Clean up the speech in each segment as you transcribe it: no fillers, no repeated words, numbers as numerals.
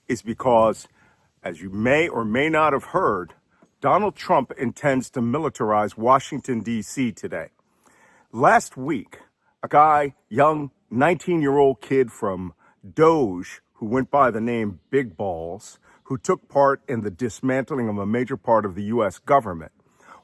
is because, as you may or may not have heard, Donald Trump intends to militarize Washington, D.C. today. Last week, a guy, young 19-year-old kid from Doge, who went by the name Big Balls, who took part in the dismantling of a major part of the U.S. government,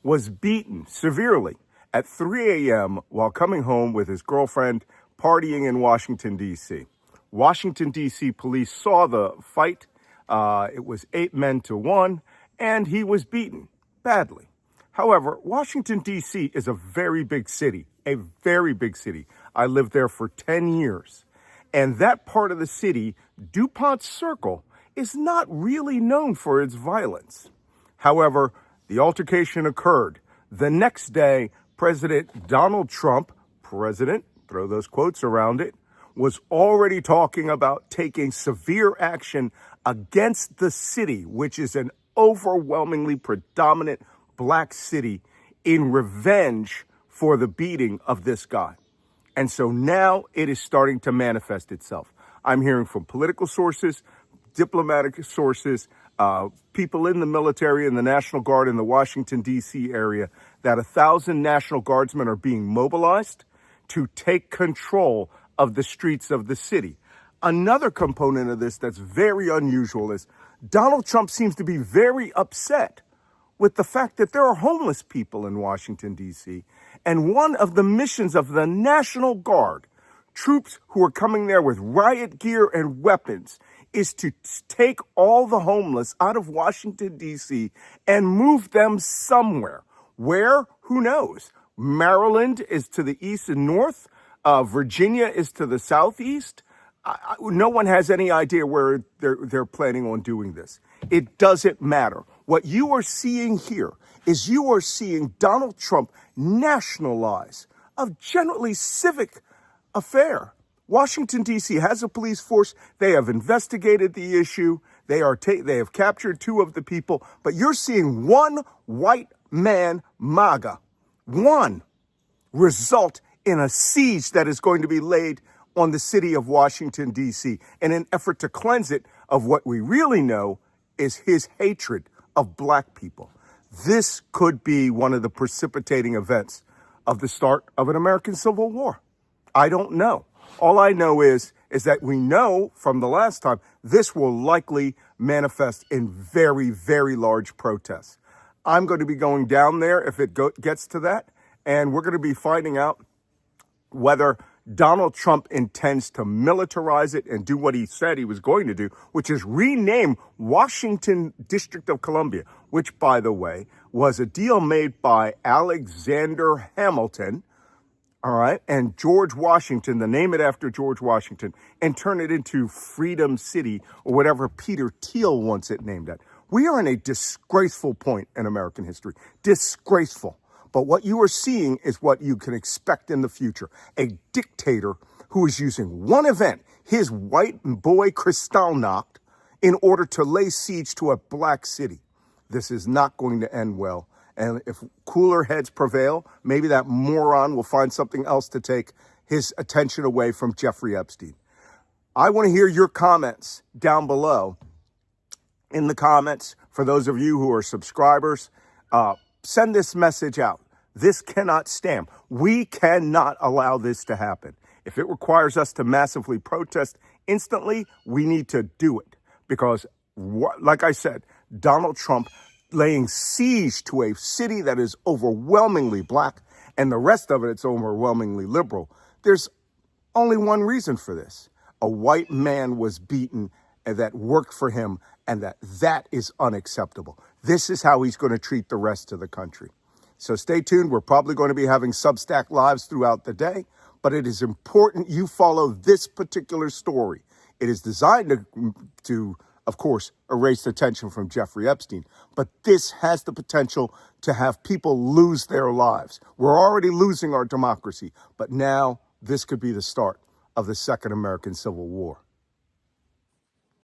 was beaten severely at 3 a.m. while coming home with his girlfriend partying in Washington, D.C. Washington, D.C. police saw the fight. It was 8 men to 1, and he was beaten badly. However, Washington, D.C. is a very big city, a very big city. I lived there for 10 years. And that part of the city, DuPont Circle, is not really known for its violence. However, the altercation occurred. The next day, President Donald Trump, president, throw those quotes around it, was already talking about taking severe action against the city, which is an overwhelmingly predominant black city, in revenge for the beating of this guy. And so now it is starting to manifest itself. I'm hearing from political sources, diplomatic sources, people in the military and the National Guard in the Washington, D.C. area, that 1,000 National Guardsmen are being mobilized to take control of the streets of the city. Another component of this that's very unusual is Donald Trump seems to be very upset with the fact that there are homeless people in Washington, D.C. And one of the missions of the National Guard, troops who are coming there with riot gear and weapons, is to take all the homeless out of Washington, D.C. and move them somewhere. Where? Who knows? Maryland is to the east and north. Virginia is to the southeast. No one has any idea where they're planning on doing this. It doesn't matter. What you are seeing here is you are seeing Donald Trump nationalize a generally civic affair. Washington, D.C. has a police force. They have investigated the issue. They have captured 2 of the people. But you're seeing one white man, MAGA, one result in a siege that is going to be laid on the city of Washington, D.C. in an effort to cleanse it of what we really know is his hatred of black people. This could be one of the precipitating events of the start of an American Civil War. I don't know. All I know is that we know from the last time this will likely manifest in very, very large protests. I'm going to be going down there if it gets to that, and we're going to be finding out whether Donald Trump intends to militarize it and do what he said he was going to do, which is rename Washington District of Columbia, which, by the way, was a deal made by Alexander Hamilton, all right, and George Washington, to name it after George Washington, and turn it into Freedom City or whatever Peter Thiel wants it named at. We are in a disgraceful point in American history. Disgraceful. But what you are seeing is what you can expect in the future. A dictator who is using one event, his white boy Kristallnacht, in order to lay siege to a black city. This is not going to end well. And if cooler heads prevail, maybe that moron will find something else to take his attention away from Jeffrey Epstein. I want to hear your comments down below. In the comments, for those of you who are subscribers, send this message out. This cannot stand. We cannot allow this to happen. If it requires us to massively protest instantly, we need to do it. Because, like I said, Donald Trump laying siege to a city that is overwhelmingly black and the rest of it's overwhelmingly liberal. There's only one reason for this. A white man was beaten and that worked for him, and that is unacceptable. This is how he's going to treat the rest of the country. So stay tuned. We're probably going to be having Substack lives throughout the day, but it is important you follow this particular story. It is designed to, of course, erase attention from Jeffrey Epstein, but this has the potential to have people lose their lives. We're already losing our democracy, but now this could be the start of the Second American Civil War.